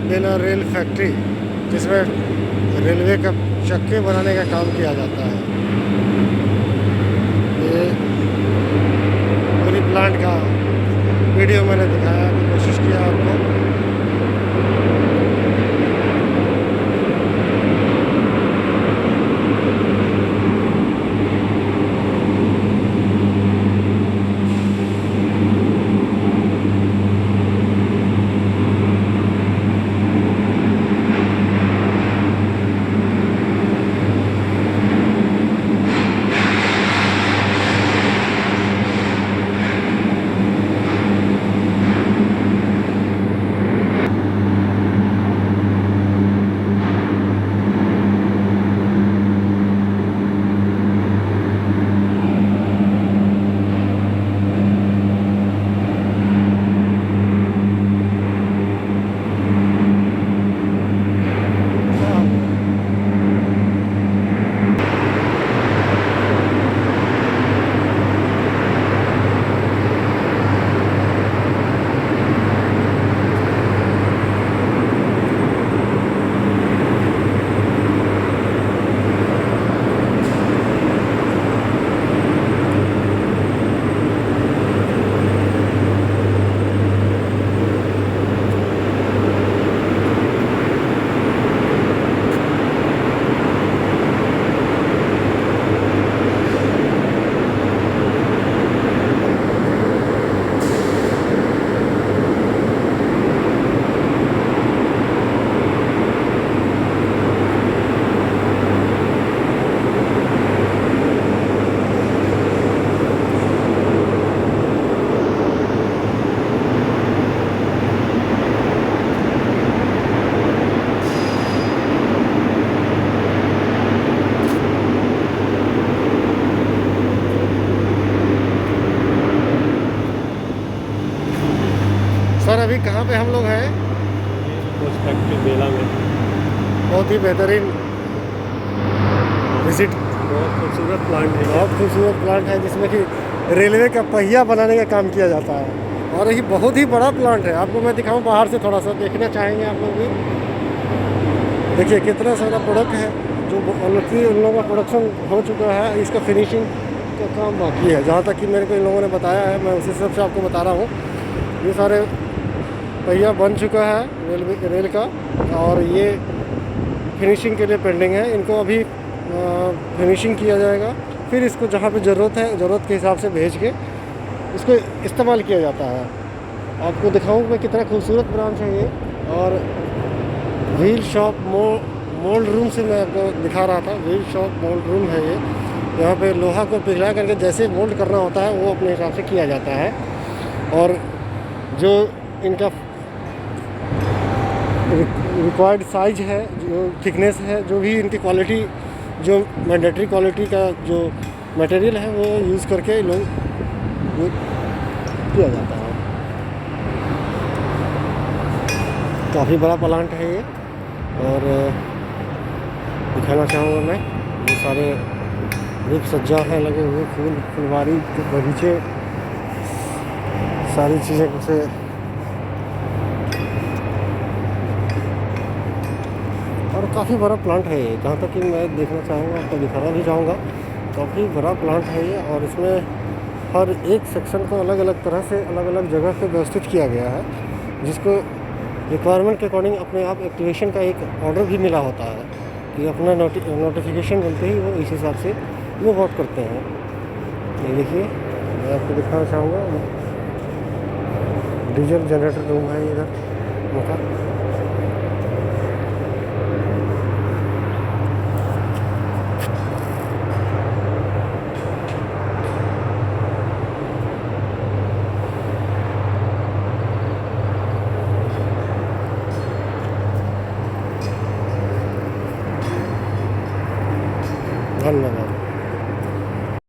बेला rail factory, जिसमें railway का चक्के बनाने का काम किया जाता है। ये पूरी प्लांट का वीडियो मैंने दिखाया की कोशिश किया आपको। फैक्ट्री बेला में। बहुत ही बेहतरीन विजिट, बहुत खूबसूरत प्लांट है। बहुत खूबसूरत प्लांट है जिसमें कि रेलवे का पहिया बनाने का काम किया जाता है। और ये बहुत ही बड़ा प्लांट है। आपको मैं दिखाऊं बाहर से, थोड़ा सा देखना चाहेंगे आप लोग भी। देखिए कितना सारा प्रोडक्ट है जो उन लोगों का प्रोडक्शन हो चुका है, इसका फिनिशिंग का काम बाकी है। जहाँ तक कि मेरे को इन लोगों ने बताया है, मैं उसी हिसाब से आपको बता रहा हूँ। ये सारे पहिया बन चुका है रेल का, और ये फिनिशिंग के लिए पेंडिंग है। इनको अभी फिनिशिंग किया जाएगा, फिर इसको जहाँ पे ज़रूरत है ज़रूरत के हिसाब से भेज के इसको इस्तेमाल किया जाता है। आपको दिखाऊँ मैं कितना खूबसूरत ब्रांच है ये। और व्हील शॉप मोल्ड रूम से मैं आपको दिखा रहा था। व्हील शॉप मोल्ड रूम है ये। यहाँ पे लोहा को पिघला करके जैसे मोल्ड करना होता है वो अपने हिसाब से किया जाता है। और जो इनका रिक्वायर्ड साइज है, जो थिकनेस है, जो भी इनकी क्वालिटी, जो मैंडेटरी क्वालिटी का जो मटेरियल है वो यूज़ करके लोग किया जाता है। काफ़ी बड़ा प्लांट है ये। और दिखाना चाहूँगा मैं, ये सारे रूप सज्जा है लगे हुए, फुलवारी के बगीचे, सारी चीज़ें से। और काफ़ी बड़ा प्लांट है ये, जहाँ तक कि मैं देखना चाहूँगा, आपको दिखाना भी चाहूँगा। काफ़ी बड़ा प्लांट है ये, और इसमें हर एक सेक्शन को अलग अलग तरह से अलग अलग जगह पे व्यवस्थित किया गया है, जिसको रिक्वायरमेंट के अकॉर्डिंग अपने आप एक्टिवेशन का एक ऑर्डर भी मिला होता है कि अपना नोटिफिकेशन मिलते ही वो इस हिसाब से मूव आउट करते हैं। ये देखिए मैं आपको दिखाना चाहूँगा, डीजल जनरेटर रूम है इधर उनका।